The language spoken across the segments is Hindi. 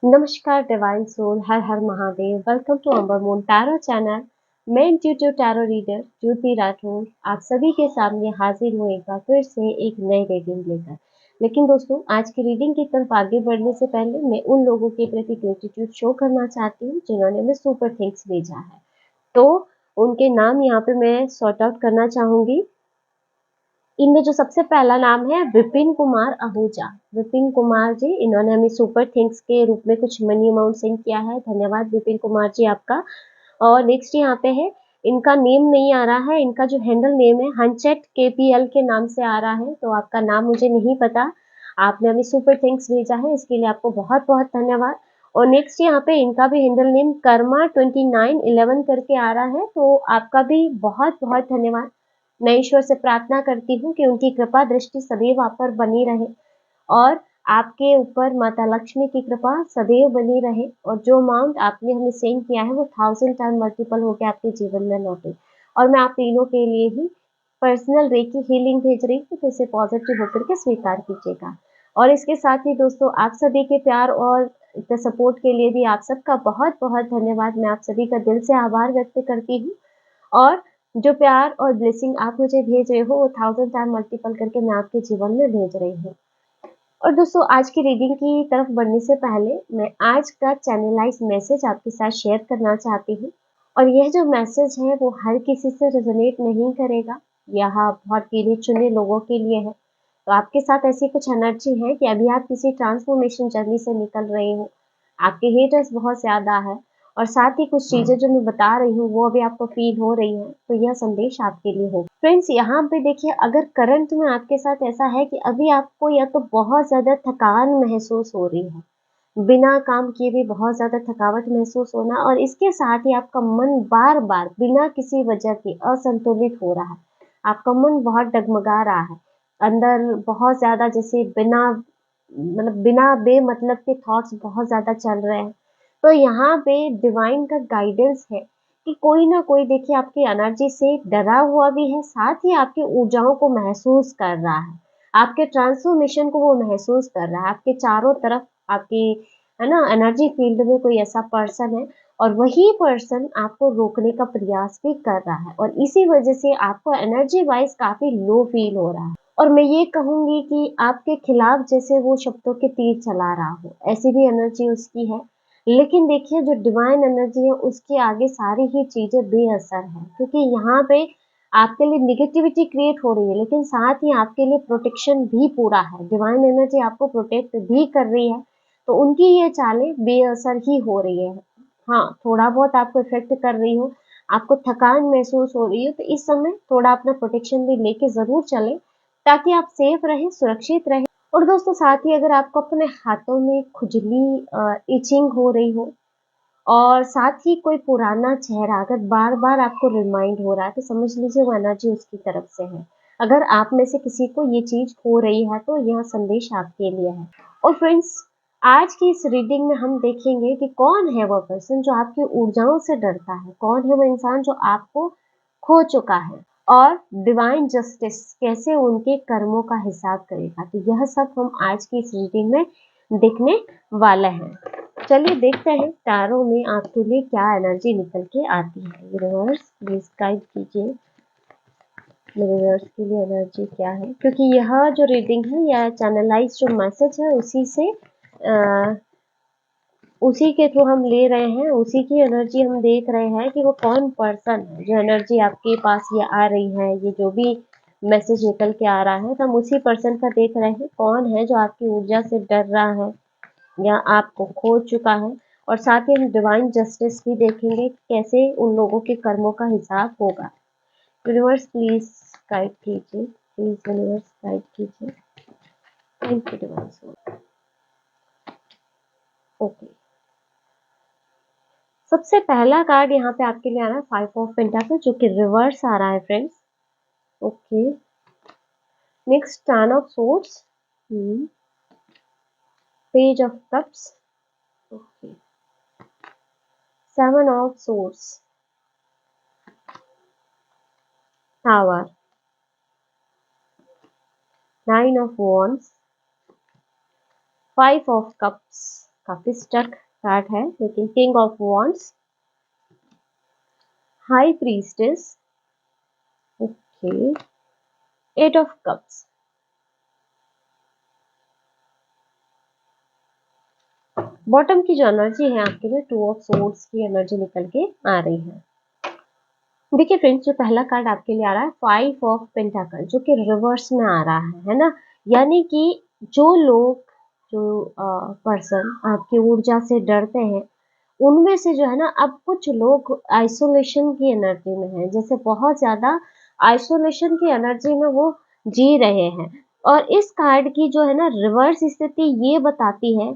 नमस्कार डिवाइन सोल, हर हर Mahadev. Welcome to amber moon tarot channel. मैं intuitive tarot reader Jyoti Rathore आप सभी के सामने हाजिर हूँ एक बार फिर से एक नई रीडिंग लेकर। लेकिन दोस्तों, आज की रीडिंग की तरफ आगे बढ़ने से पहले मैं उन लोगों के प्रति ग्रेटिट्यूड शो करना चाहती हूँ जिन्होंने हमें सुपर थिंग्स भेजा है। तो उनके नाम यहाँ पे मैं सॉर्ट आउट करना चाहूंगी। इनमें जो सबसे पहला नाम है विपिन कुमार आहूजा। विपिन कुमार जी, इन्होंने हमें सुपर थिंग्स के रूप में कुछ मनी अमाउंट सेंड किया है। धन्यवाद विपिन कुमार जी आपका। और नेक्स्ट यहाँ पे है, इनका नेम नहीं आ रहा है, इनका जो हैंडल नेम है हंचेट केपीएल के नाम से आ रहा है, तो आपका नाम मुझे नहीं पता। आपने हमें सुपर थिंग्स भेजा है, इसके लिए आपको बहुत बहुत धन्यवाद। और नेक्स्ट यहाँ पे इनका भी हैंडल नेम कर्मा 2911 करके आ रहा है, तो आपका भी बहुत बहुत धन्यवाद। मैं ईश्वर से प्रार्थना करती हूँ कि उनकी कृपा दृष्टि सदैव आप पर बनी रहे और आपके ऊपर माता लक्ष्मी की कृपा सदैव बनी रहे, और जो अमाउंट आपने हमें सेंड किया है वो 1000 टाइम मल्टीपल होकर आपके जीवन में लौटे। और मैं आप तीनों के लिए ही पर्सनल रेकी हीलिंग भेज रही हूँ, तो इसे पॉजिटिव होकर के स्वीकार कीजिएगा। और इसके साथ ही दोस्तों, आप सभी के प्यार और सपोर्ट के लिए भी आप सबका बहुत बहुत धन्यवाद। मैं आप सभी का दिल से आभार व्यक्त करती हूँ। और जो प्यार और ब्लेसिंग आप मुझे भेज रहे हो वो 1000 टाइम मल्टीपल करके मैं आपके जीवन में भेज रही हूँ। और दोस्तों, आज की रीडिंग की तरफ बढ़ने से पहले मैं आज का चैनलाइज मैसेज आपके साथ शेयर करना चाहती हूँ। और यह जो मैसेज है वो हर किसी से रेजोनेट नहीं करेगा, यह बहुत गिने चुने लोगों के लिए है। तो आपके साथ ऐसी कुछ एनर्जी है कि अभी आप किसी ट्रांसफॉर्मेशन जर्नी से निकल रहे हो, आपके हेटर्स बहुत ज्यादा है, और साथ ही कुछ चीजें जो मैं बता रही हूँ वो अभी आपको फील हो रही है, तो यह संदेश आपके लिए होगा। फ्रेंड्स, यहाँ पे देखिए, अगर करंट में आपके साथ ऐसा है कि अभी आपको या तो बहुत ज्यादा थकान महसूस हो रही है, बिना काम किए भी बहुत ज्यादा थकावट महसूस होना, और इसके साथ ही आपका मन बार बार बिना किसी वजह के असंतुलित हो रहा है, आपका मन बहुत डगमगा रहा है, अंदर बहुत ज्यादा जैसे बिना मतलब बिना बेमतलब के थॉट्स बहुत ज्यादा चल रहे हैं, तो यहाँ पे डिवाइन का गाइडेंस है कि कोई ना कोई देखिए आपकी एनर्जी से डरा हुआ भी है, साथ ही आपकी ऊर्जाओं को महसूस कर रहा है, आपके ट्रांसफॉर्मेशन को वो महसूस कर रहा है। आपके चारों तरफ आपकी है ना एनर्जी फील्ड में कोई ऐसा पर्सन है, और वही पर्सन आपको रोकने का प्रयास भी कर रहा है, और इसी वजह से आपको एनर्जी वाइज काफी लो फील हो रहा है। और मैं ये कहूंगी कि आपके खिलाफ जैसे वो शब्दों के तीर चला रहा हो, ऐसी भी एनर्जी उसकी है। लेकिन देखिए, जो डिवाइन एनर्जी है उसके आगे सारी ही चीजें बेअसर है, क्योंकि यहाँ पे आपके लिए निगेटिविटी क्रिएट हो रही है, लेकिन साथ ही आपके लिए प्रोटेक्शन भी पूरा है। डिवाइन एनर्जी आपको प्रोटेक्ट भी कर रही है, तो उनकी ये चालें बेअसर ही हो रही है। हाँ, थोड़ा बहुत आपको इफेक्ट कर रही हो, आपको थकान महसूस हो रही हो, तो इस समय थोड़ा अपना प्रोटेक्शन भी लेके जरूर चले, ताकि आप सेफ रहें, सुरक्षित रहें। और दोस्तों, साथ ही अगर आपको अपने हाथों में खुजली, इचिंग हो रही हो, और साथ ही कोई पुराना चेहरा अगर बार बार आपको रिमाइंड हो रहा है, तो समझ लीजिए वो एनर्जी उसकी तरफ से है। अगर आप में से किसी को ये चीज हो रही है, तो यह संदेश आपके लिए है। और फ्रेंड्स, आज की इस रीडिंग में हम देखेंगे कि कौन है वो पर्सन जो आपकी ऊर्जाओं से डरता है, कौन है वो इंसान जो आपको खो चुका है, और डिवाइन जस्टिस कैसे उनके कर्मों का हिसाब करेगा। तो यह सब हम आज की इस रीडिंग में देखने वाले हैं। चलिए देखते हैं तारों में आपके लिए क्या एनर्जी निकल के आती है। यूनिवर्स प्लीज गाइड कीजिए, यूनिवर्स के लिए एनर्जी क्या है, क्योंकि यह जो रीडिंग है या चैनलाइज जो मैसेज है उसी के थ्रू हम ले रहे हैं, उसी की एनर्जी हम देख रहे हैं कि वो कौन पर्सन है। जो एनर्जी आपके पास ये आ रही है, ये जो भी मैसेज निकल के आ रहा है, तो हम उसी पर्सन का देख रहे हैं कौन है जो आपकी ऊर्जा से डर रहा है या आपको खो चुका है। और साथ ही हम डिवाइन जस्टिस भी देखेंगे कि कैसे उन लोगों के कर्मों का हिसाब होगा। यूनिवर्स प्लीज गाइड कीजिए, प्लीज यूनिवर्स गाइड कीजिए। Thank you divine. ओके, सबसे पहला कार्ड यहाँ पे आपके लिए आ रहा है 5 ऑफ पेंटाकल, जो कि रिवर्स आ रहा है friends. Okay, next 10 of swords, page of cups, okay, 7 of swords, tower, 9 of wands, 5 of cups काफी स्टक कार्ड है, लेकिन king of wands, high priestess, okay, eight of cups. Bottom की जो एनर्जी है आपके लिए, टू ऑफ सोर्ड्स की एनर्जी निकल के आ रही है। देखिए फ्रेंड्स, जो पहला कार्ड आपके लिए आ रहा है फाइव ऑफ पेंटाकल, जो कि रिवर्स में आ रहा है ना। यानी कि जो लोग, जो पर्सन आपकी ऊर्जा से डरते हैं, उनमें से जो है ना, अब कुछ लोग आइसोलेशन की एनर्जी में है, जैसे बहुत ज्यादा आइसोलेशन की एनर्जी में वो जी रहे हैं। और इस कार्ड की जो है ना रिवर्स स्थिति ये बताती है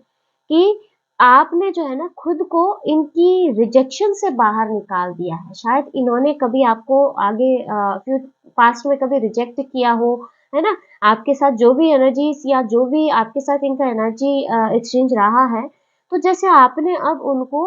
कि आपने जो है ना खुद को इनकी रिजेक्शन से बाहर निकाल दिया है। शायद इन्होंने कभी आपको आगे पास्ट में कभी रिजेक्ट किया हो, है ना। आपके साथ जो भी एनर्जीज या जो भी आपके साथ इनका एनर्जी एक्सचेंज रहा है, तो जैसे आपने अब उनको,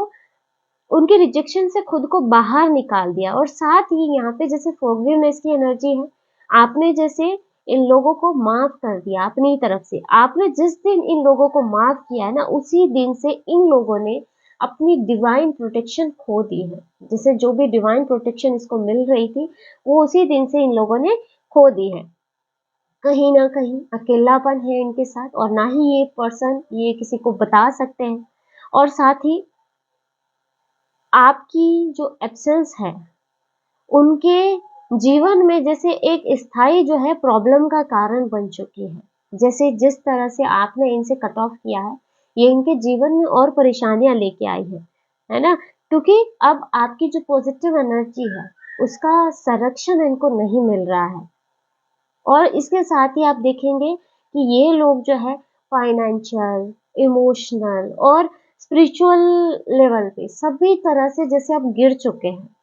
उनके रिजेक्शन से खुद को बाहर निकाल दिया। और साथ ही यहाँ पे जैसे फॉरगिवनेस की एनर्जी है, आपने जैसे इन लोगों को माफ कर दिया अपनी तरफ से। आपने जिस दिन इन लोगों को माफ किया है ना, उसी दिन से इन लोगों ने अपनी डिवाइन प्रोटेक्शन खो दी है। जैसे जो भी डिवाइन प्रोटेक्शन इसको मिल रही थी, वो उसी दिन से इन लोगों ने खो दी है। कहीं ना कहीं अकेलापन है इनके साथ, और ना ही ये पर्सन ये किसी को बता सकते हैं। और साथ ही आपकी जो एब्सेंस है उनके जीवन में जैसे एक स्थायी जो है प्रॉब्लम का कारण बन चुकी है। जैसे जिस तरह से आपने इनसे कट ऑफ किया है, ये इनके जीवन में और परेशानियां लेके आई है ना। क्योंकि अब आपकी जो पॉजिटिव एनर्जी है उसका संरक्षण इनको नहीं मिल रहा है। और इसके साथ ही आप देखेंगे कि ये लोग जो है फाइनेंशियल, इमोशनल और स्पिरिचुअल लेवल पे सभी तरह से जैसे अब गिर चुके हैं।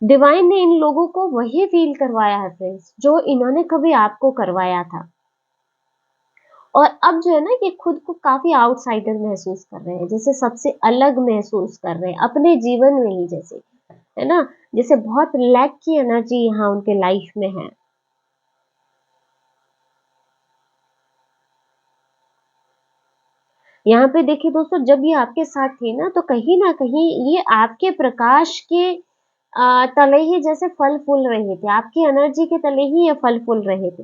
डिवाइन ने इन लोगों को वही फील करवाया है फ्रेंड्स, जो इन्होंने कभी आपको करवाया था। और अब जो है ना, ये खुद को काफी आउटसाइडर महसूस कर रहे हैं, जैसे सबसे अलग महसूस कर रहे हैं अपने जीवन में ही, जैसे, है ना। जैसे बहुत लैक की एनर्जी यहाँ उनके लाइफ में है। यहाँ पे देखिए दोस्तों, जब ये आपके साथ थे ना कहीं ये आपके प्रकाश के तले ही जैसे फल फूल रहे थे, आपकी एनर्जी के तले ही ये फल फूल रहे थे।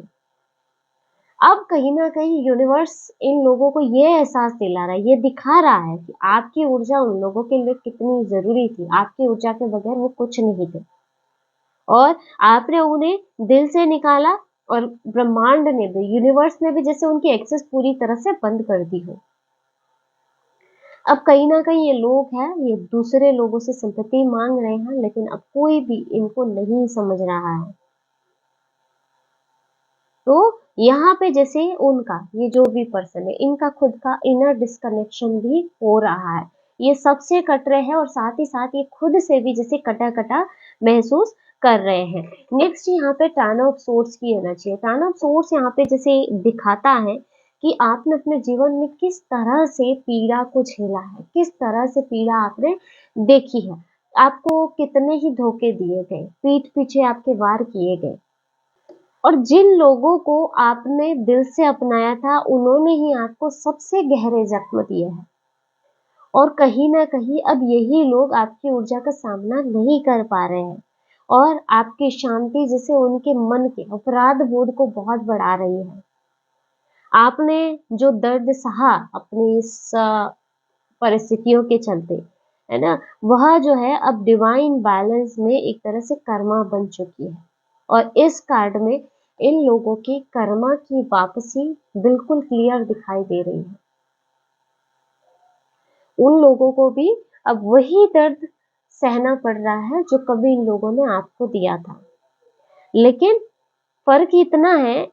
अब कहीं ना कहीं यूनिवर्स इन लोगों को ये एहसास दिला रहा है, ये दिखा रहा है कि आपकी ऊर्जा उन लोगों के लिए कितनी जरूरी थी। आपकी ऊर्जा के बगैर वो कुछ नहीं थे, और आपने उन्हें दिल से निकाला, और ब्रह्मांड ने भी, यूनिवर्स ने भी जैसे उनकी एक्सेस पूरी तरह से बंद कर दी हो। अब कहीं ना कहीं ये लोग हैं, ये दूसरे लोगों से सिंपैथी मांग रहे हैं, लेकिन अब कोई भी इनको नहीं समझ रहा है। तो यहाँ पे जैसे उनका, ये जो भी पर्सन है, इनका खुद का इनर डिस्कनेक्शन भी हो रहा है। ये सबसे कट रहे हैं, और साथ ही साथ ये खुद से भी जैसे कटा कटा महसूस कर रहे हैं। नेक्स्ट यहाँ पे टर्न ऑफ सोर्स की एनर्जी है। टर्न ऑफ सोर्स यहाँ पे जैसे दिखाता है कि आपने अपने जीवन में किस तरह से पीड़ा को झेला है, किस तरह से पीड़ा आपने देखी है। आपको कितने ही धोखे दिए गए, पीठ पीछे आपके वार किए गए, और जिन लोगों को आपने दिल से अपनाया था, उन्होंने ही आपको सबसे गहरे जख्म दिए हैं। और कहीं ना कहीं अब यही लोग आपकी ऊर्जा का सामना नहीं कर पा रहे हैं, और आपकी शांति जैसे उनके मन के अपराध बोध को बहुत बढ़ा रही है। आपने जो दर्द सहा अपनी इस परिस्थितियों के चलते, है ना, वह जो है अब डिवाइन बैलेंस में एक तरह से कर्मा बन चुकी है। और इस कार्ड में इन लोगों की कर्मा की वापसी बिल्कुल क्लियर दिखाई दे रही है। उन लोगों को भी अब वही दर्द सहना पड़ रहा है जो कभी इन लोगों ने आपको दिया था। लेकिन फर्क इतना है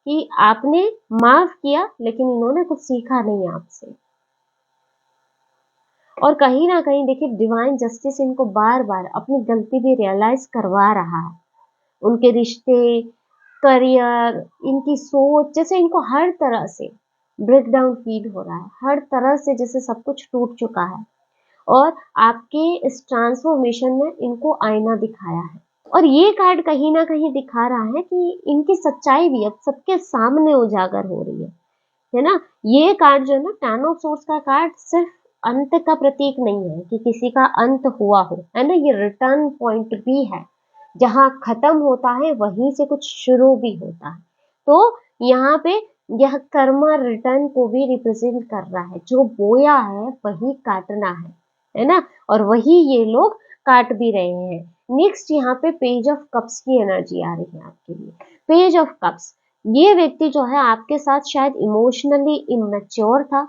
कि आपने माफ किया, लेकिन इन्होंने कुछ सीखा नहीं आपसे। और कहीं ना कहीं देखिए, डिवाइन जस्टिस इनको बार बार अपनी गलती भी रियलाइज करवा रहा है। उनके रिश्ते, करियर, इनकी सोच, जैसे इनको हर तरह से ब्रेकडाउन फील हो रहा है, हर तरह से जैसे सब कुछ टूट चुका है। और आपके इस ट्रांसफॉर्मेशन ने इनको आईना दिखाया है। और ये कार्ड कहीं ना कहीं दिखा रहा है कि इनकी सच्चाई भी अब सबके सामने उजागर हो रही है। है ना। ये कार्ड जो है ना, टेन ऑफ सोर्ड्स का कार्ड सिर्फ अंत का प्रतीक नहीं है कि किसी का अंत हुआ हो, है ना, ये रिटर्न पॉइंट भी है। जहां खत्म होता है वहीं से कुछ शुरू भी होता है। तो यहाँ पे यह कर्मा रिटर्न को भी रिप्रेजेंट कर रहा है। जो बोया है वही काटना है ना, और वही ये लोग काट भी रहे हैं। नेक्स्ट यहाँ पे पेज ऑफ कप्स की एनर्जी आ रही है आपके लिए। पेज ऑफ कप्स, ये व्यक्ति जो है आपके साथ शायद इमोशनली इमेच्योर था।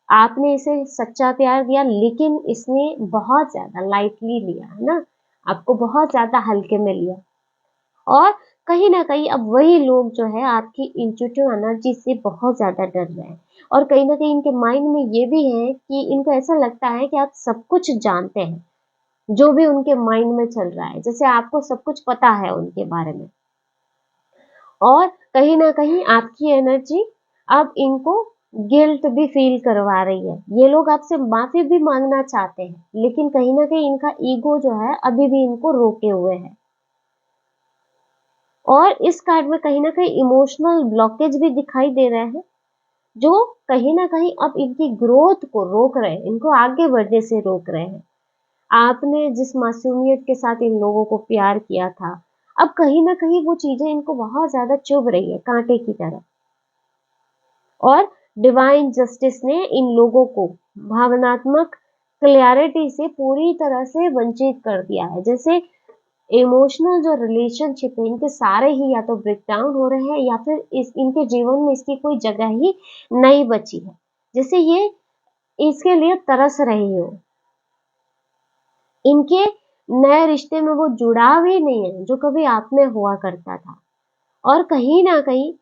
आपने इसे सच्चा प्यार दिया लेकिन इसने बहुत ज्यादा लाइटली लिया, है ना, आपको बहुत ज्यादा हल्के में लिया। और कहीं ना कहीं अब वही लोग जो है आपकी इंट्यूटिव एनर्जी से बहुत ज्यादा डर रहे हैं। और कहीं ना कहीं इनके माइंड में ये भी है कि इनको ऐसा लगता है कि आप सब कुछ जानते हैं, जो भी उनके माइंड में चल रहा है, जैसे आपको सब कुछ पता है उनके बारे में। और कहीं ना कहीं आपकी एनर्जी अब इनको गिल्ट भी फील करवा रही है। ये लोग आपसे माफी भी मांगना चाहते हैं लेकिन कहीं ना कहीं इनका ईगो जो है अभी भी इनको रोके हुए है। और इस कार्ड में कहीं ना कहीं इमोशनल ब्लॉकेज भी दिखाई दे रहे हैं, जो कहीं ना कहीं अब इनकी ग्रोथ को रोक रहे हैं, इनको आगे बढ़ने से रोक रहे हैं। आपने जिस मासूमियत के साथ इन लोगों को प्यार किया था, अब कहीं ना कहीं वो चीजें इनको बहुत ज्यादा चुभ रही है कांटे की तरह। और डिवाइन जस्टिस ने इन लोगों को भावनात्मक क्लैरिटी से पूरी तरह से वंचित कर दिया है। जैसे इमोशनल जो रिलेशनशिप है इनके सारे ही या तो ब्रेक डाउन हो रहे हैं या फिर इनके जीवन में इसकी कोई जगह ही नहीं बची है। जैसे ये इसके लिए तरस रही हो। इनके नए रिश्ते में वो जुड़ाव ही नहीं है जो कभी आप में हुआ करता था। और कहीं ना कहीं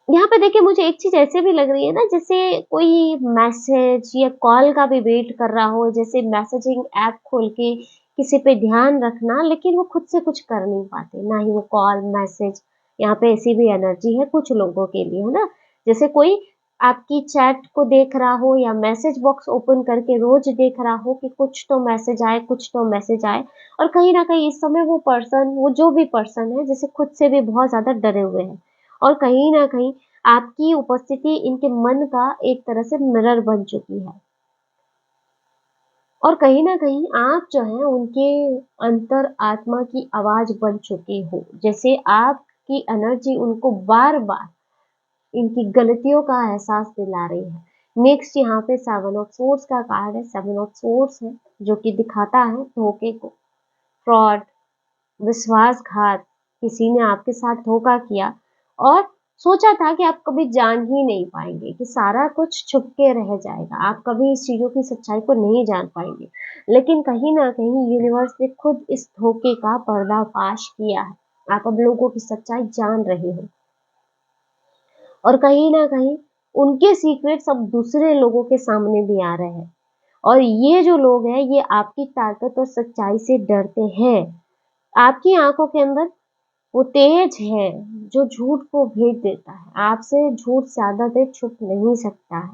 यहाँ पे देखिए मुझे एक चीज ऐसे भी लग रही है ना, जैसे कोई मैसेज या कॉल का भी वेट कर रहा हो, जैसे मैसेजिंग ऐप खोल के किसी पे ध्यान रखना, लेकिन वो खुद से कुछ कर नहीं पाते, ना ही वो कॉल मैसेज। यहाँ पे ऐसी भी एनर्जी है कुछ लोगों के लिए, है ना। जैसे कोई आपकी चैट को देख रहा हो या मैसेज बॉक्स ओपन करके रोज देख रहा हो कि कुछ तो मैसेज आए, कुछ तो मैसेज आए। और कहीं ना कहीं इस समय वो पर्सन, वो जो भी पर्सन है, जैसे खुद से भी बहुत ज्यादा डरे हुए हैं। और कहीं ना कहीं आपकी उपस्थिति इनके मन का एक तरह से मिरर बन चुकी है। और कहीं ना कहीं आप जो है उनके अंतर आत्मा की आवाज बन चुके हो। जैसे आपकी एनर्जी उनको बार बार इनकी गलतियों का एहसास दिला रही है। नेक्स्ट यहाँ पे सेवन ऑफ सोर्ड्स का कार्ड है। सेवन ऑफ सोर्ड्स है जो कि दिखाता है धोखे को, फ्रॉड, विश्वासघात। किसी ने आपके साथ धोखा किया और सोचा था कि आप कभी जान ही नहीं पाएंगे, कि सारा कुछ छुप के रह जाएगा, आप कभी इस चीजों की सच्चाई को नहीं जान पाएंगे। लेकिन कहीं ना कहीं यूनिवर्स ने खुद इस धोखे का पर्दाफाश किया है। आप अब लोगों की सच्चाई जान रहे हो। और कहीं ना कहीं उनके सीक्रेट्स अब दूसरे लोगों के सामने भी आ रहे हैं। और ये जो लोग हैं ये आपकी ताकत और सच्चाई से डरते हैं। आपकी आंखों के अंदर वो तेज है जो झूठ को भेद देता है। आपसे झूठ ज्यादा देर छुप नहीं सकता है।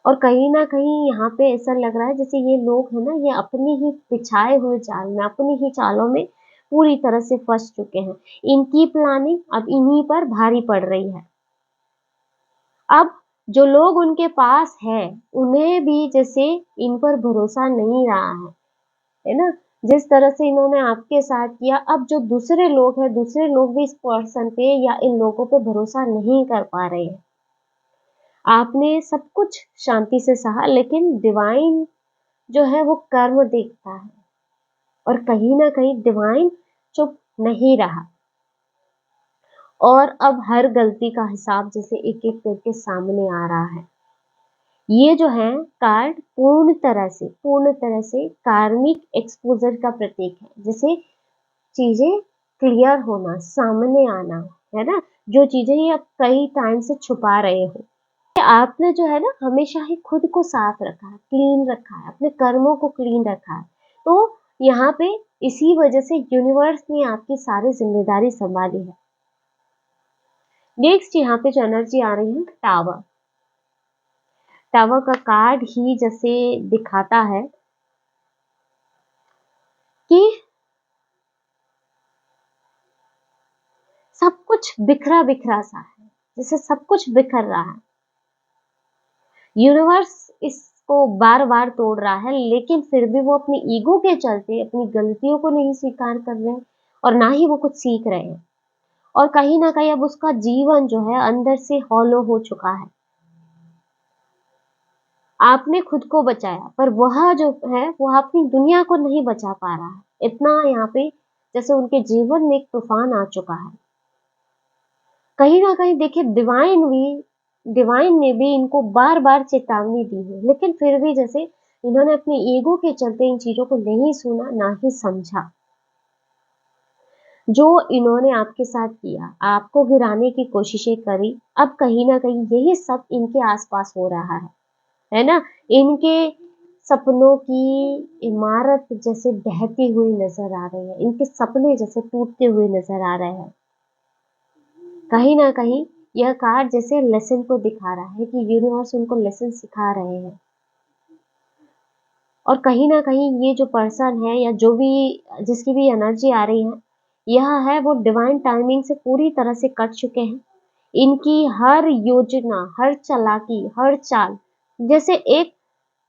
और कहीं ना कहीं यहाँ पे ऐसा लग रहा है जैसे ये लोग है ना, ये अपनी ही बिछाए हुए जाल में, अपनी ही चालों में पूरी तरह से फंस चुके हैं। इनकी प्लानिंग अब इन्हीं पर भारी पड़ रही है। अब जो लोग उनके पास है उन्हें भी जैसे इन पर भरोसा नहीं रहा है ना। जिस तरह से इन्होंने आपके साथ किया, अब जो दूसरे लोग हैं, दूसरे लोग भी इस पर्सन पे या इन लोगों पे भरोसा नहीं कर पा रहे हैं। आपने सब कुछ शांति से सहा लेकिन डिवाइन जो है वो कर्म देखता है। और कहीं ना कहीं डिवाइन चुप नहीं रहा। और अब हर गलती का हिसाब जैसे एक एक करके सामने आ रहा है। ये जो है कार्ड पूर्ण तरह से कार्मिक एक्सपोजर का प्रतीक है। जैसे चीजें क्लियर होना, सामने आना, है ना। जो चीजें ये आप कई टाइम से छुपा रहे हो, ये आपने जो है ना हमेशा ही खुद को साफ रखा है, क्लीन रखा है, अपने कर्मों को क्लीन रखा है। तो यहाँ पे इसी वजह से यूनिवर्स ने आपकी सारी जिम्मेदारी संभाली है। नेक्स्ट यहाँ पे जो एनर्जी आ रही है टावर। टावर का कार्ड ही जैसे दिखाता है कि सब कुछ बिखरा बिखरा सा है, जैसे सब कुछ बिखर रहा है। यूनिवर्स इसको बार बार तोड़ रहा है, लेकिन फिर भी वो अपनी ईगो के चलते अपनी गलतियों को नहीं स्वीकार कर रहे हैं और ना ही वो कुछ सीख रहे हैं। और कहीं ना कहीं अब उसका जीवन जो है अंदर से हॉलो हो चुका है। आपने खुद को बचाया, पर वह जो है वो अपनी दुनिया को नहीं बचा पा रहा है। इतना यहाँ पे जैसे उनके जीवन में एक तूफान आ चुका है। कहीं ना कहीं देखिए, डिवाइन ने भी इनको बार बार चेतावनी दी है, लेकिन फिर भी जैसे इन्होंने अपने ईगो के चलते इन चीजों को नहीं सुना, ना ही समझा। जो इन्होंने आपके साथ किया, आपको गिराने की कोशिशें करी, अब कहीं ना कहीं यही सब इनके आसपास हो रहा है ना? इनके सपनों की इमारत जैसे बहती हुई नजर आ रही है, इनके सपने जैसे टूटते हुए नजर आ रहे हैं। कहीं ना कहीं यह कार्ड जैसे लेसन को दिखा रहा है कि यूनिवर्स उनको लेसन सिखा रहे हैं। और कहीं ना कहीं ये जो पर्सन है या जो भी जिसकी भी एनर्जी आ रही है, यह है वो डिवाइन टाइमिंग से पूरी तरह से कट चुके हैं। इनकी हर योजना, हर चालाकी, हर चाल जैसे एक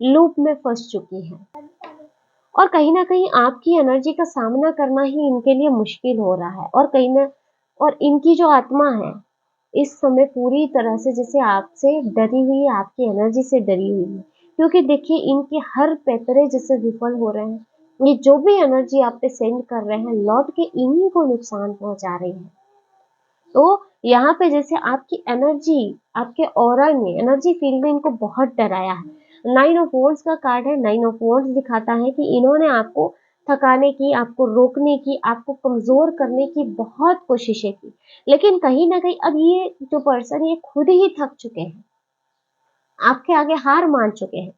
लूप में फंस चुकी है। और कहीं न कहीं आपकी एनर्जी का सामना करना ही इनके लिए मुश्किल हो रहा है। और कहीं न और इनकी जो आत्मा है, इस समय पूरी तरह से जैसे आपसे डरी हुई है, आपकी एनर्जी से डरी हुई है। क्योंकि देखिए, इनके हर पैतरे जैसे विफल हो रहे हैं। ये जो भी एनर्जी आप पे सेंड कर रहे हैं, लौट के इन्हीं को नुकसान पहुँचा रही है। तो यहाँ पे जैसे आपकी एनर्जी, आपके ऑरा ने, एनर्जी फील्ड ने इनको बहुत डराया है। 9 ऑफ वॉन्ड्स का कार्ड है। 9 ऑफ वॉन्ड्स दिखाता है कि इन्होंने आपको थकाने की, आपको रोकने की, आपको कमजोर करने की बहुत कोशिशें की, लेकिन कहीं ना कहीं अब ये जो पर्सन ये खुद ही थक चुके हैं, आपके आगे हार मान चुके हैं।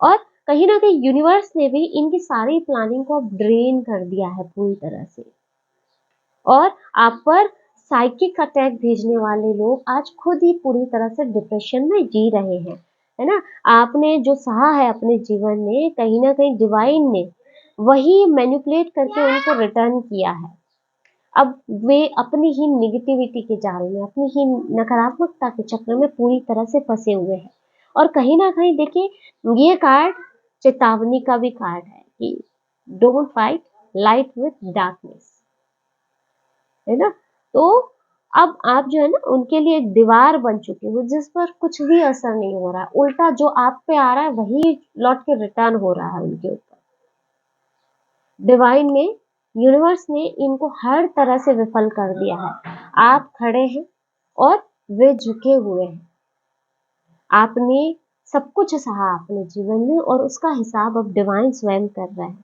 और कहीं ना कहीं यूनिवर्स ने भी इनकी सारी प्लानिंग को अब ड्रेन कर दिया है पूरी तरह से। और आप पर साइकिक अटैक भेजने वाले लोग आज खुद ही पूरी तरह से डिप्रेशन में जी रहे हैं, है ना? आपने जो सहा है अपने जीवन में, कहीं ना कहीं डिवाइन ने वही मैनिपुलेट करके उनको रिटर्न किया है। अब वे अपनी ही निगेटिविटी के जाल में, अपनी ही नकारात्मकता के चक्र में पूरी तरह से फंसे हुए हैं। और कहीं ना कहीं देखिए, ये कार्ड चेतावनी का भी कार्ड है कि don't fight light with darkness, है ना? तो अब आप जो है ना उनके लिए एक दीवार बन चुके हो, जिस पर कुछ भी असर नहीं हो रहा है। उल्टा जो आप पे आ रहा है वही लौट के रिटर्न हो रहा है उनके ऊपर। डिवाइन ने, यूनिवर्स ने इनको हर तरह से विफल कर दिया है। आप खड़े हैं और वे झुके हुए हैं। आपने सब कुछ सहा अपने जीवन में और उसका हिसाब अब डिवाइन स्वयं कर रहा है।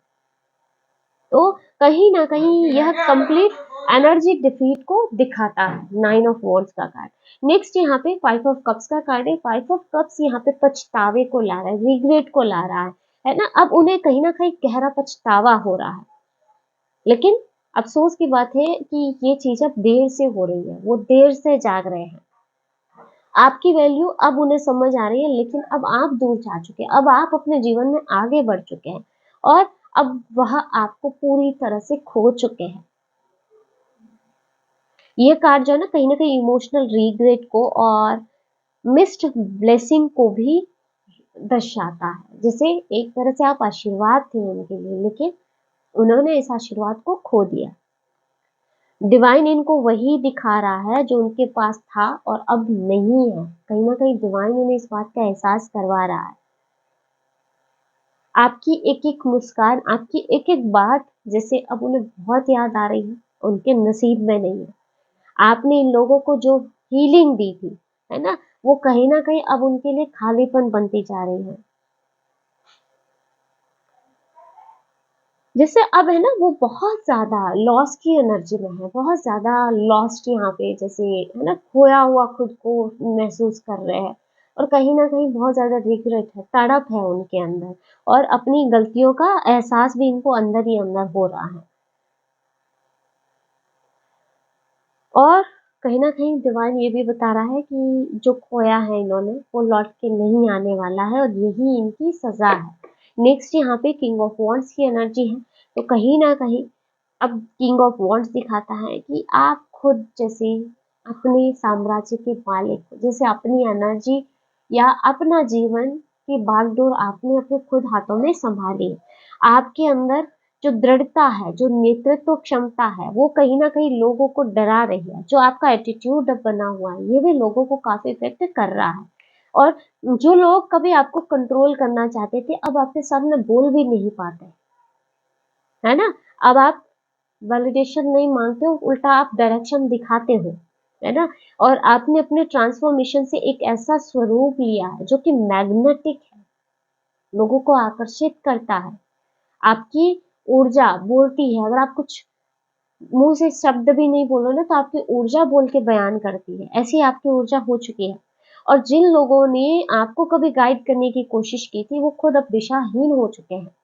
तो कहीं ना कहीं यह कंप्लीट एनर्जी डिफीट को दिखाता है। 9 ऑफ वॉन्ड्स का कार्ड। नेक्स्ट यहाँ पे 5 ऑफ कप्स का कार्ड है। 5 ऑफ कप्स यहाँ पे पछतावे को ला रहा है, रिग्रेट को ला रहा है ना? अब उन्हें कहीं ना कहीं गहरा पछतावा हो रहा है, लेकिन अफसोस की बात है कि ये चीज अब देर से हो रही है। वो देर से जाग रहे हैं। आपकी वैल्यू अब उन्हें समझ आ रही है, लेकिन अब आप दूर जा चुके हैं। अब आप अपने जीवन में आगे बढ़ चुके हैं और अब वह आपको पूरी तरह से खो चुके हैं। ये कार्ड जो है ना कहीं इमोशनल रिग्रेट को और मिस्ड ब्लेसिंग को भी दर्शाता है। जैसे एक तरह से आप आशीर्वाद थे उनके लिए, लेकिन उन्होंने इस आशीर्वाद को खो दिया। डिवाइन इनको वही दिखा रहा है जो उनके पास था और अब नहीं है। कहीं ना कहीं डिवाइन उन्हें इस बात का एहसास करवा रहा है। आपकी एक एक मुस्कान, आपकी एक एक बात जैसे अब उन्हें बहुत याद आ रही है, उनके नसीब में नहीं है। आपने इन लोगों को जो हीलिंग दी थी, है ना, वो कहीं ना कहीं अब उनके लिए खालीपन बनती जा रही है। जैसे अब है ना वो बहुत ज्यादा लॉस की एनर्जी में है, बहुत ज्यादा लॉस्ट यहाँ पे जैसे है ना, खोया हुआ खुद को महसूस कर रहे हैं। और कहीं ना कहीं बहुत ज्यादा रिग्रेट है, तड़प है उनके अंदर। और अपनी गलतियों का एहसास भी इनको अंदर ही अंदर हो रहा है। और कहीं ना कहीं डिवाइन ये भी बता रहा है कि जो खोया है इन्होंने वो लौट के नहीं आने वाला है और यही इनकी सजा है। नेक्स्ट यहाँ पे किंग ऑफ वॉन्ड्स की एनर्जी है। तो कहीं ना कहीं अब किंग ऑफ वॉन्ड्स दिखाता है कि आप खुद जैसे अपने साम्राज्य के मालिक हो, जैसे अपनी एनर्जी या अपना जीवन की बागडोर आपने अपने खुद हाथों में संभाली है। आपके अंदर जो दृढ़ता है, जो नेतृत्व क्षमता है, वो कहीं ना कहीं लोगों को डरा रही है। जो आपका एटीट्यूड अब बना हुआ है, ये भी लोगों को काफी इफेक्ट कर रहा है। और जो लोग कभी आपको कंट्रोल करना चाहते थे, अब आपके सामने बोल भी नहीं पाते, है ना। अब आप वैलिडेशन नहीं मांगते हो, उल्टा आप डायरेक्शन दिखाते हो, है ना। और आपने अपने ट्रांसफॉर्मेशन से एक ऐसा स्वरूप लिया है जो कि मैग्नेटिक है, लोगों को आकर्षित करता है। आपकी ऊर्जा बोलती है, अगर आप कुछ मुंह से शब्द भी नहीं बोलो ना, तो आपकी ऊर्जा बोल के बयान करती है। ऐसी आपकी ऊर्जा हो चुकी है। और जिन लोगों ने आपको कभी गाइड करने की कोशिश की थी, वो खुद अब दिशाहीन हो चुके हैं।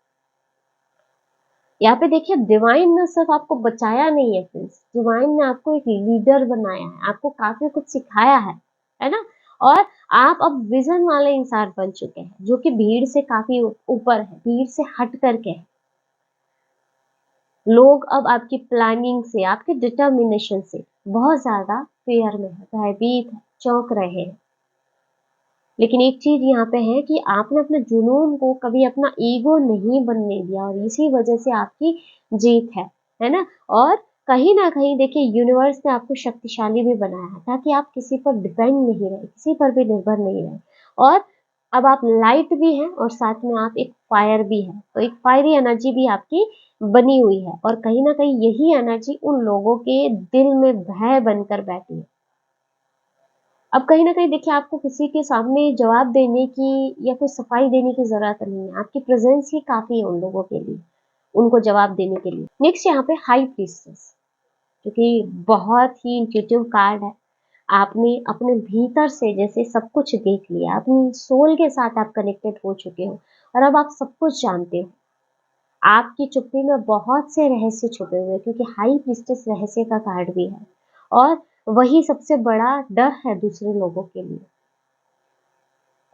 यहाँ पे देखिए, डिवाइन ने सिर्फ आपको बचाया नहीं है फ्रेंड्स, डिवाइन ने आपको एक लीडर बनाया है, आपको काफी कुछ सिखाया है ना। और आप अब विजन वाले इंसान बन चुके हैं, जो कि भीड़ से काफी ऊपर है, भीड़ से हट करके है। लोग अब आपकी प्लानिंग से, आपके डिटर्मिनेशन से बहुत ज्यादा फेयर में है, भयभीत है, चौंक रहे हैं। लेकिन एक चीज यहाँ पे है कि आपने अपने जुनून को कभी अपना ईगो नहीं बनने दिया, और इसी वजह से आपकी जीत है ना। और कहीं ना कहीं देखिए, यूनिवर्स ने आपको शक्तिशाली भी बनाया है, ताकि आप किसी पर डिपेंड नहीं रहे, किसी पर भी निर्भर नहीं रहे। और अब आप लाइट भी हैं, और साथ में आप एक फायर भी है, तो एक फायरी एनर्जी भी आपकी बनी हुई है। और कहीं ना कहीं यही एनर्जी उन लोगों के दिल में भय बनकर बैठी है। अब कहीं न कहीं देखिए, आपको किसी के सामने जवाब देने की या फिर सफाई देने की ज़रूरत नहीं है। आपकी प्रेज़ेंस ही काफ़ी है उन लोगों के लिए, उनको जवाब देने के लिए। नेक्स्ट यहाँ पे हाई प्रीस्टेस, जो कि बहुत ही इंट्यूटिव कार्ड है। आपने अपने भीतर से जैसे सब कुछ देख लिया, अपनी सोल के साथ आप कनेक्टेड हो चुके हो, और अब आप सब कुछ जानते हो। आपकी चुप्पी में बहुत से रहस्य छुपे हुए हैं, क्योंकि हाई प्रीस्टेस रहस्य का कार्ड भी है। और वही सबसे बड़ा डर है दूसरे लोगों के लिए।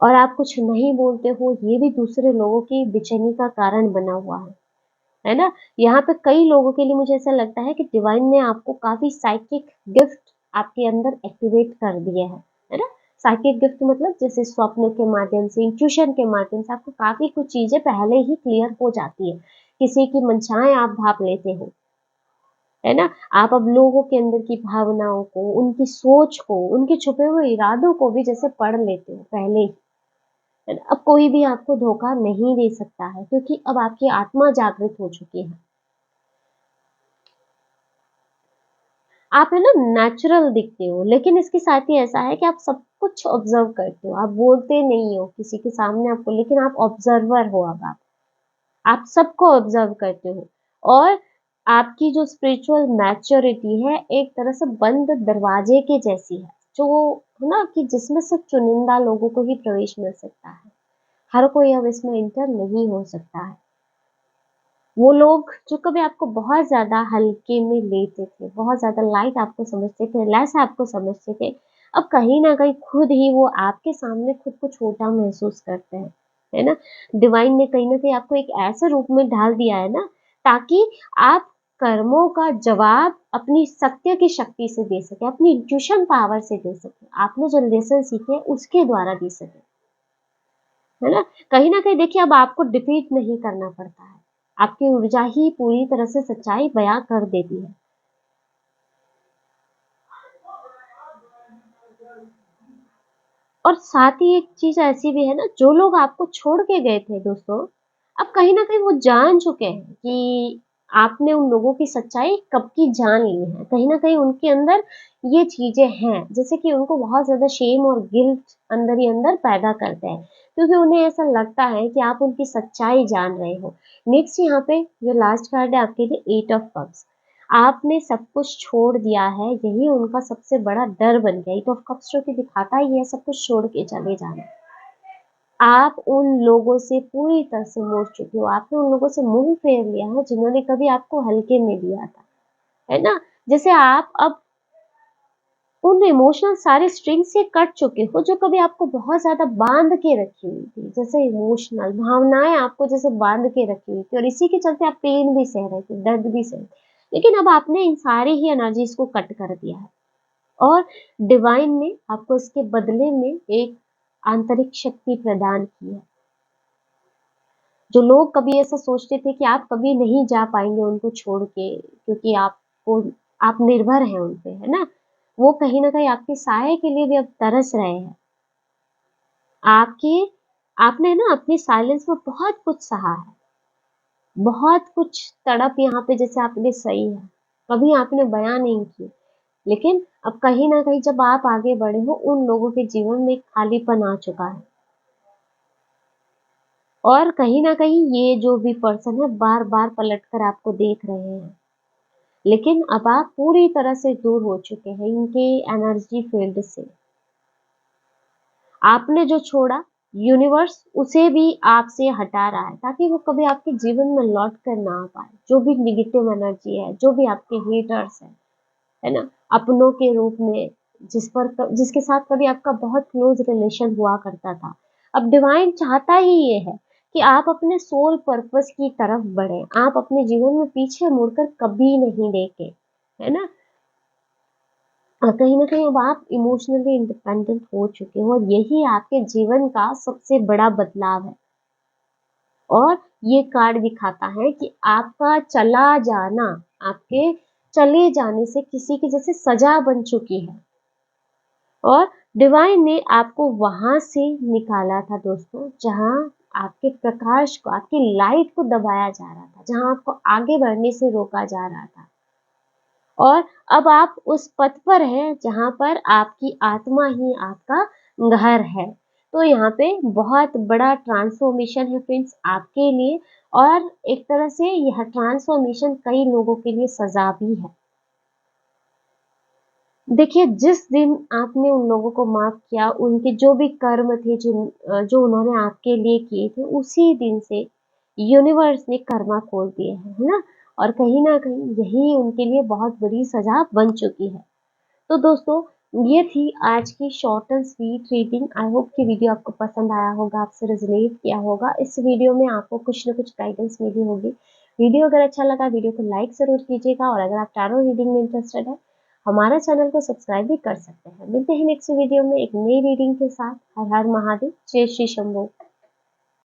और आप कुछ नहीं बोलते हो, ये भी दूसरे लोगों की बेचैनी का कारण बना हुआ है ना? यहाँ पे कई लोगों के लिए मुझे ऐसा लगता है कि डिवाइन ने आपको काफ़ी साइकिक गिफ्ट आपके अंदर एक्टिवेट कर दिए हैं, है ना? साइकिक गिफ्ट मतलब जैसे स्वप्न के माध्यम से, इंट्यूशन के माध्यम से आपको काफ़ी कुछ चीज़ें पहले ही क्लियर हो जाती है। किसी की मनचाएँ आप भाप लेते हो, है ना? आप अब लोगों के अंदर की भावनाओं को, उनकी सोच को, उनके छुपे हुए इरादों को भी जैसे पढ़ लेते हो पहले ही। अब कोई भी आपको धोखा नहीं दे सकता है, क्योंकि अब आपकी आत्मा जागृत हो चुकी है। आप है ना नेचुरल दिखते हो, लेकिन इसके साथ ही ऐसा है कि आप सब कुछ ऑब्जर्व करते हो। आप बोलते नहीं हो किसी के सामने आपको, लेकिन आप ऑब्जर्वर हो। अब आप सबको ऑब्जर्व करते हो। और आपकी जो स्पिरिचुअल मैच्योरिटी है, एक तरह से बंद दरवाजे के जैसी है, जो है ना, कि जिसमें सिर्फ चुनिंदा लोगों को ही प्रवेश मिल सकता है। हर कोई अब इसमें इंटर नहीं हो सकता है। वो लोग जो कभी आपको बहुत ज़्यादा हल्के में लेते थे, बहुत ज़्यादा लाइट आपको समझते थे, लेस आपको समझते थे, अब कहीं न कहीं खुद ही वो आपके सामने खुद को छोटा महसूस करते हैं, है ना? डिवाइन ने कहीं न कहीं आपको एक ऐसे रूप में ढाल दिया है ना, ताकि आप कर्मों का जवाब अपनी सत्य की शक्ति से दे सकें, अपनी इंट्यूशन पावर से दे सकें। आपने जो लेसन सीखे उसके द्वारा दे सकें। है ना? कहीं न कहीं देखिए, अब आपको डिफीट नहीं करना पड़ता है। आपकी ऊर्जा ही पूरी तरह से सच्चाई बयाँ कर देती है। और साथ ही एक चीज़ ऐसी भी है ना, जो लोग आपको छोड़ के गए थे दोस्तों, अब कहीं न कहीं वो जान चुके हैं कि आपने उन लोगों की सच्चाई कब की जान ली है। कहीं न कहीं उनके अंदर ये चीज़ें हैं, जैसे कि उनको बहुत ज़्यादा शेम और गिल्ट अंदर ही अंदर पैदा करते हैं, क्योंकि उन्हें ऐसा लगता है कि आप उनकी सच्चाई जान रहे हो। नेक्स्ट यहाँ पे जो लास्ट कार्ड है आपके लिए, 8 ऑफ कप्स। आपने सब कुछ छोड़ दिया है, यही उनका सबसे बड़ा डर बन गया। एट ऑफ कप्स जो कि दिखाता ही है सब कुछ छोड़ के चले जाना। आप उन लोगों से पूरी तरह से मुड़ चुके हो, आपने उन लोगों से मुँह फेर लिया है जिन्होंने कभी आपको हल्के में लिया था, है ना? जैसे आप अब उन इमोशनल सारे स्ट्रिंग से कट चुके हो, जो कभी आपको बहुत ज़्यादा बाँध के रखी हुई थी। जैसे इमोशनल भावनाएँ आपको जैसे बाँध के रखी हुई थी, और इसी के चलते आप पेन भी सह रहे थे, दर्द भी सह रहे थे। लेकिन अब आपने इन सारी ही एनर्जीज को कट कर दिया है और डिवाइन ने आपको इसके बदले में एक आंतरिक शक्ति प्रदान की है। जो लोग कभी ऐसा सोचते थे कि आप कभी नहीं जा पाएंगे उनको छोड़ के, क्योंकि आपको आप निर्भर हैं उन पे, है ना, वो कहीं ना कहीं आपके साय के लिए भी अब तरस रहे हैं। आपके आपने ना अपनी साइलेंस में बहुत कुछ सहा है, बहुत कुछ तड़प यहाँ पे जैसे आपने सही है, कभी आपने बयां नहीं की। लेकिन अब कहीं ना कहीं जब आप आगे बढ़े हो, उन लोगों के जीवन में एक खालीपन आ चुका है और कहीं ना कहीं ये जो भी पर्सन है बार बार पलट कर आपको देख रहे हैं। लेकिन अब आप पूरी तरह से दूर हो चुके हैं इनके एनर्जी फील्ड से। आपने जो छोड़ा, यूनिवर्स उसे भी आपसे हटा रहा है ताकि वो कभी आपके जीवन में लौट कर ना आ पाए। जो भी निगेटिव एनर्जी है, जो भी आपके हेटर्स है ना, अपनों के रूप में जिसके साथ कभी आपका बहुत क्लोज रिलेशन हुआ करता था, अब डिवाइन चाहता ही ये है कि आप अपने सोल पर्पस की तरफ बढ़े, आप अपने जीवन में पीछे मुड़कर कभी नहीं देखें, है ना। और कहीं न कहीं अब आप इमोशनली इंडिपेंडेंट हो चुके हो और यही आपके जीवन का सबसे बड़ा बदलाव है। और ये कार्ड दिखाता है कि आपका चला जाना, आपके चले जाने से किसी की जैसे सजा बन चुकी है और डिवाइन ने आपको वहां से निकाला था दोस्तों, जहां आपके प्रकाश को, आपकी लाइट को दबाया जा रहा था, जहां आपको आगे बढ़ने से रोका जा रहा था। और अब आप उस पथ पर हैं जहाँ पर आपकी आत्मा ही आपका घर है। तो यहाँ पे बहुत बड़ा ट्रांसफॉर्मेशन है फ्रेंड्स आपके लिए और एक तरह से यह ट्रांसफॉर्मेशन कई लोगों के लिए सजा भी है। देखिए, जिस दिन आपने उन लोगों को माफ किया, उनके जो भी कर्म थे जो उन्होंने आपके लिए किए थे, उसी दिन से यूनिवर्स ने कर्मा खोल दिए हैं, है ना। और कहीं ना कहीं यही उनके लिए बहुत बड़ी सजा बन चुकी है। तो दोस्तों, ये थी आज की short and sweet reading. I hope कि वीडियो आपको पसंद आया होगा, आपसे रेजोनेट किया होगा। इस वीडियो में आपको कुछ ना कुछ गाइडेंस मिली होगी। वीडियो अगर अच्छा लगा, वीडियो को लाइक जरूर कीजिएगा और अगर आप टैरो रीडिंग में इंटरेस्टेड है, हमारा चैनल को सब्सक्राइब भी कर सकते हैं। मिलते हैं नेक्स्ट वीडियो में एक नई रीडिंग के साथ। हर हर महादेव, जय श्री शंभू।